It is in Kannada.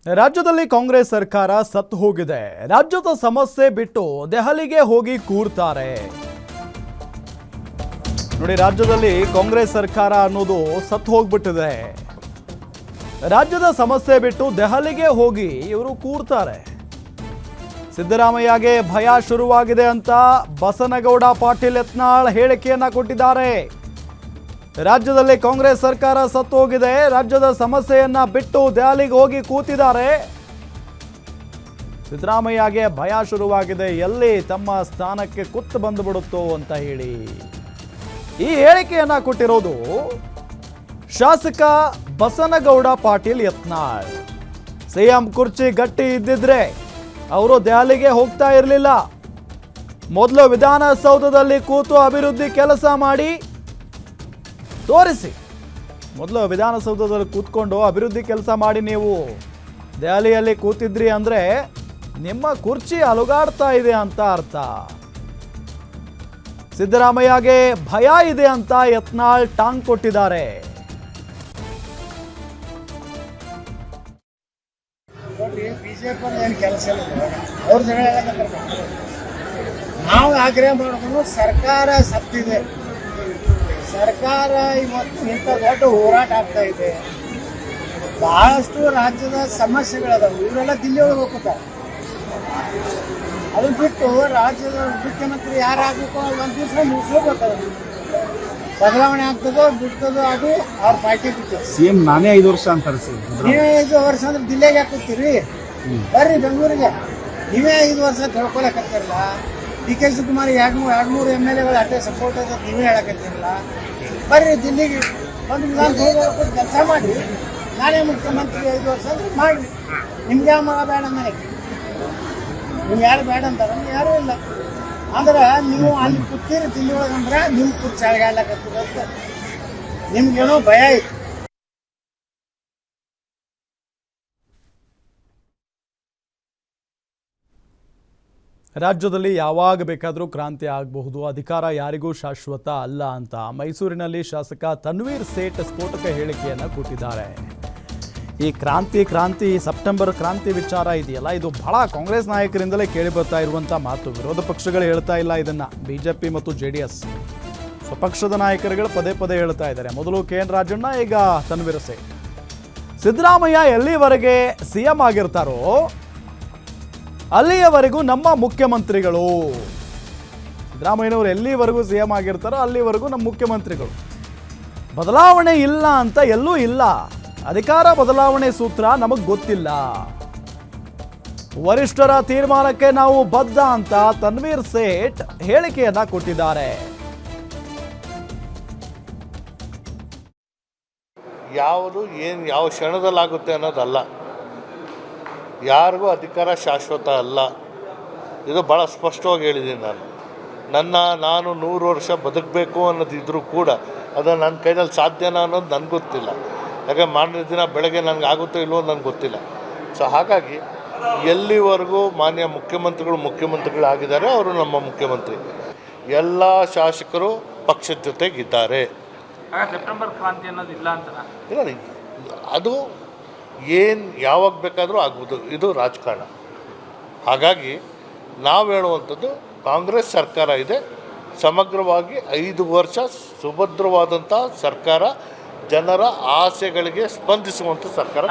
ರಾಜ್ಯದಲ್ಲಿ ಕಾಂಗ್ರೆಸ್ ಸರ್ಕಾರ ಸತ್ತು ಹೋಗಿದೆ. ರಾಜ್ಯದ ಸಮಸ್ಯೆ ಬಿಟ್ಟು ದೆಹಲಿಗೆ ಹೋಗಿ ಕೂರ್ತಾರೆ. ನೋಡಿ, ರಾಜ್ಯದಲ್ಲಿ ಕಾಂಗ್ರೆಸ್ ಸರ್ಕಾರ ಅನ್ನೋದು ಸತ್ತು ಹೋಗ್ಬಿಟ್ಟಿದೆ. ರಾಜ್ಯದ ಸಮಸ್ಯೆ ಬಿಟ್ಟು ದೆಹಲಿಗೆ ಹೋಗಿ ಇವರು ಕೂರ್ತಾರೆ. ಸಿದ್ದರಾಮಯ್ಯಗೆ ಭಯ ಶುರುವಾಗಿದೆ ಅಂತ ಬಸನಗೌಡ ಪಾಟೀಲ್ ಯತ್ನಾಳ್ ಹೇಳಿಕೆಯನ್ನ ಕೊಟ್ಟಿದ್ದಾರೆ. ರಾಜ್ಯದಲ್ಲಿ ಕಾಂಗ್ರೆಸ್ ಸರ್ಕಾರ ಸತ್ತು ಹೋಗಿದೆ, ರಾಜ್ಯದ ಸಮಸ್ಯೆಯನ್ನ ಬಿಟ್ಟು ದೆಹಲಿಗೆ ಹೋಗಿ ಕೂತಿದ್ದಾರೆ. ಸಿದ್ದರಾಮಯ್ಯಗೆ ಭಯ ಶುರುವಾಗಿದೆ, ಎಲ್ಲಿ ತಮ್ಮ ಸ್ಥಾನಕ್ಕೆ ಕುತ್ತು ಬಂದುಬಿಡುತ್ತೋ ಅಂತ ಹೇಳಿ ಈ ಹೇಳಿಕೆಯನ್ನ ಕೊಟ್ಟಿರೋದು ಶಾಸಕ ಬಸನಗೌಡ ಪಾಟೀಲ್ ಯತ್ನಾಳ್. ಸಿಎಂ ಕುರ್ಚಿ ಗಟ್ಟಿ ಇದ್ದಿದ್ರೆ ಅವರು ದೆಹಲಿಗೆ ಹೋಗ್ತಾ ಇರಲಿಲ್ಲ. ಮೊದಲು ವಿಧಾನಸೌಧದಲ್ಲಿ ಕೂತು ಅಭಿವೃದ್ಧಿ ಕೆಲಸ ಮಾಡಿ ತೋರಿಸಿ. ಮೊದಲು ವಿಧಾನಸೌಧದಲ್ಲಿ ಕೂತ್ಕೊಂಡು ಅಭಿವೃದ್ಧಿ ಕೆಲಸ ಮಾಡಿ ನೀವು ದೆಹಲಿಯಲ್ಲಿ ಕೂತಿದ್ರಿ ಅಂದ್ರೆ ನಿಮ್ಮ ಕುರ್ಚಿ ಅಲುಗಾಡ್ತಾ ಇದೆ ಅಂತ ಅರ್ಥ. ಸಿದ್ದರಾಮಯ್ಯಗೆ ಭಯ ಇದೆ ಅಂತ ಯತ್ನಾಳ್ ಟಾಂಗ್ ಕೊಟ್ಟಿದ್ದಾರೆ. ಬಿಜೆಪಿ ಏನು ಕೆಲಸ ಇಲ್ಲ, ಅವ್ರ ಜಗಳ ನಾವು ಆಗ್ರಹ ಮಾಡ್ಕೊಂಡು ಸರ್ಕಾರ ಸತ್ತಿದೆ. ಸರ್ಕಾರ ಇವತ್ತು ಇಂಥ ದೊಡ್ಡ ಹೋರಾಟ ಆಗ್ತಾ ಇದೆ. ಬಹಳಷ್ಟು ರಾಜ್ಯದ ಸಮಸ್ಯೆಗಳದಾವೆ, ಇವರೆಲ್ಲ ದಿಲ್ಲಿ ಒಳಗೆ ಹೋಗ್ತಾರೆ. ಅದನ್ನ ಬಿಟ್ಟು ರಾಜ್ಯದ ಮುಖ್ಯಮಂತ್ರಿ ಯಾರಾಗಬೇಕು ಒಂದು ದಿವಸ ಮುಗಿಸ್ಕೋಬೇಕಾದ್ರೆ ಬದಲಾವಣೆ ಆಗ್ತದೋ ಬಿಡ್ತದೋ ಅದು ಅವ್ರ ಪಾರ್ಟಿ ಬಿಟ್ಟು. ಸಿಎಂ ನಾನೇ 5 ವರ್ಷ ಅಂತಾರೆ. ನೀವೇ 5 ವರ್ಷ ಅಂದ್ರೆ ದಿಲ್ಲಿಗೆ ಹಾಕೋತೀರಿ, ಬರ್ರಿ ಬೆಂಗಳೂರಿಗೆ. ನೀವೇ 5 ವರ್ಷ ತಿಳ್ಕೊಳಕತ್ತಿರಲ್ಲ. ಡಿ ಕೆ ಶಿವಕುಮಾರ್ 2-3 MLA ಅಷ್ಟೇ ಸಪೋರ್ಟ್ ಅದ, ನೀವೇ ಹೇಳಕತ್ತಿರಲ್ಲ. ಬರ್ರಿ ದಿಲ್ಲಿಗೆ ಒಂದು ವಿಧಾನಸೌಧ ಕೆಲಸ ಮಾಡಿ, ನಾನೇ ಮುಖ್ಯಮಂತ್ರಿ 5 ವರ್ಷ ಅಂದ್ರೆ ಮಾಡಿರಿ. ನಿಮ್ಗೆ ಯಾವ ಮಗ ಬೇಡ ನನಗೆ, ನಿಮ್ಗೆ ಯಾರು ಬೇಡ ಅಂತಾರ? ಯಾರೂ ಇಲ್ಲ. ಅಂದ್ರೆ ನೀವು ಅಲ್ಲಿ ಕೂತೀರಿ ದಿಲ್ಲಿ ಒಳಗಂದ್ರೆ ನಿಮ್ಮ ಕುರ್ಚಿ ಅಳಗಾಡ್ಲಕತ್ತಿರ ಅಂತ ನಿಮ್ಗೇನೋ ಭಯ ಐತಿ. ರಾಜ್ಯದಲ್ಲಿ ಯಾವಾಗ ಬೇಕಾದರೂ ಕ್ರಾಂತಿ ಆಗಬಹುದು, ಅಧಿಕಾರ ಯಾರಿಗೂ ಶಾಶ್ವತ ಅಲ್ಲ ಅಂತ ಮೈಸೂರಿನಲ್ಲಿ ಶಾಸಕ ತನ್ವೀರ್ ಸೇಠ್ ಸ್ಫೋಟಕ ಹೇಳಿಕೆಯನ್ನು ಕೊಟ್ಟಿದ್ದಾರೆ. ಈ ಕ್ರಾಂತಿ ಸೆಪ್ಟೆಂಬರ್ ಕ್ರಾಂತಿ ವಿಚಾರ ಇದೆಯಲ್ಲ, ಇದು ಬಹಳ ಕಾಂಗ್ರೆಸ್ ನಾಯಕರಿಂದಲೇ ಕೇಳಿ ಬರ್ತಾ ಇರುವಂಥ ಮಾತು. ವಿರೋಧ ಪಕ್ಷಗಳು ಹೇಳ್ತಾ ಇಲ್ಲ ಇದನ್ನು, BJP ಮತ್ತು JDS ಸ್ವಪಕ್ಷದ ನಾಯಕರುಗಳು ಪದೇ ಪದೇ ಹೇಳ್ತಾ ಇದ್ದಾರೆ. ಮೊದಲು KN ರಾಜಣ್ಣ, ಈಗ ತನ್ವೀರ್ ಸೇಠ್. ಸಿದ್ದರಾಮಯ್ಯ ಎಲ್ಲಿವರೆಗೆ CM ಆಗಿರ್ತಾರೋ ಅಲ್ಲಿಯವರೆಗೂ ನಮ್ಮ ಮುಖ್ಯಮಂತ್ರಿಗಳು. ಸಿದ್ದರಾಮಯ್ಯನವರು ಎಲ್ಲಿವರೆಗೂ CM ಆಗಿರ್ತಾರೋ ಅಲ್ಲಿವರೆಗೂ ನಮ್ಮ ಮುಖ್ಯಮಂತ್ರಿಗಳು. ಬದಲಾವಣೆ ಇಲ್ಲ ಅಂತ ಎಲ್ಲೂ ಇಲ್ಲ. ಅಧಿಕಾರ ಬದಲಾವಣೆ ಸೂತ್ರ ನಮಗೆ ಗೊತ್ತಿಲ್ಲ. ವರಿಷ್ಠರ ತೀರ್ಮಾನಕ್ಕೆ ನಾವು ಬದ್ಧ ಅಂತ ತನ್ವೀರ್ ಸೇಠ್ ಹೇಳಿಕೆಯನ್ನ ಕೊಟ್ಟಿದ್ದಾರೆ. ಯಾವುದು ಏನು ಯಾವ ಕ್ಷಣದಲ್ಲಾಗುತ್ತೆ ಅನ್ನೋದಲ್ಲ. ಯಾರಿಗೂ ಅಧಿಕಾರ ಶಾಶ್ವತ ಅಲ್ಲ. ಇದು ಭಾಳ ಸ್ಪಷ್ಟವಾಗಿ ಹೇಳಿದ್ದೀನಿ ನಾನು 100 ವರ್ಷ ಬದುಕಬೇಕು ಅನ್ನೋದಿದ್ರೂ ಕೂಡ ಅದು ನನ್ನ ಕೈನಲ್ಲಿ ಸಾಧ್ಯನಾ ಅನ್ನೋದು ನನಗೆ ಗೊತ್ತಿಲ್ಲ. ಯಾಕೆ ಮಾರನೇ ದಿನ ಬೆಳಗ್ಗೆ ನನಗೆ ಆಗುತ್ತೋ ಇಲ್ವೋ ನನಗೆ ಗೊತ್ತಿಲ್ಲ. ಸೊ ಹಾಗಾಗಿ ಎಲ್ಲಿವರೆಗೂ ಮಾನ್ಯ ಮುಖ್ಯಮಂತ್ರಿಗಳಾಗಿದ್ದಾರೆ, ಅವರು ನಮ್ಮ ಮುಖ್ಯಮಂತ್ರಿ. ಎಲ್ಲ ಶಾಸಕರು ಪಕ್ಷದ ಜೊತೆಗಿದ್ದಾರೆ. ಸೆಪ್ಟೆಂಬರ್ ಕ್ರಾಂತಿ ಅನ್ನೋದು ಇಲ್ಲ ಅಂತ ಇಲ್ಲ, ಅದು ಏನು ಯಾವಾಗ ಬೇಕಾದರೂ ಆಗ್ಬೋದು. ಇದು ರಾಜಕಾರಣ. ಹಾಗಾಗಿ ನಾವು ಹೇಳುವಂಥದ್ದು ಕಾಂಗ್ರೆಸ್ ಸರ್ಕಾರ ಇದೆ, ಸಮಗ್ರವಾಗಿ 5 ವರ್ಷ ಸುಭದ್ರವಾದಂಥ ಸರ್ಕಾರ, ಜನರ ಆಸೆಗಳಿಗೆ ಸ್ಪಂದಿಸುವಂಥ ಸರ್ಕಾರ.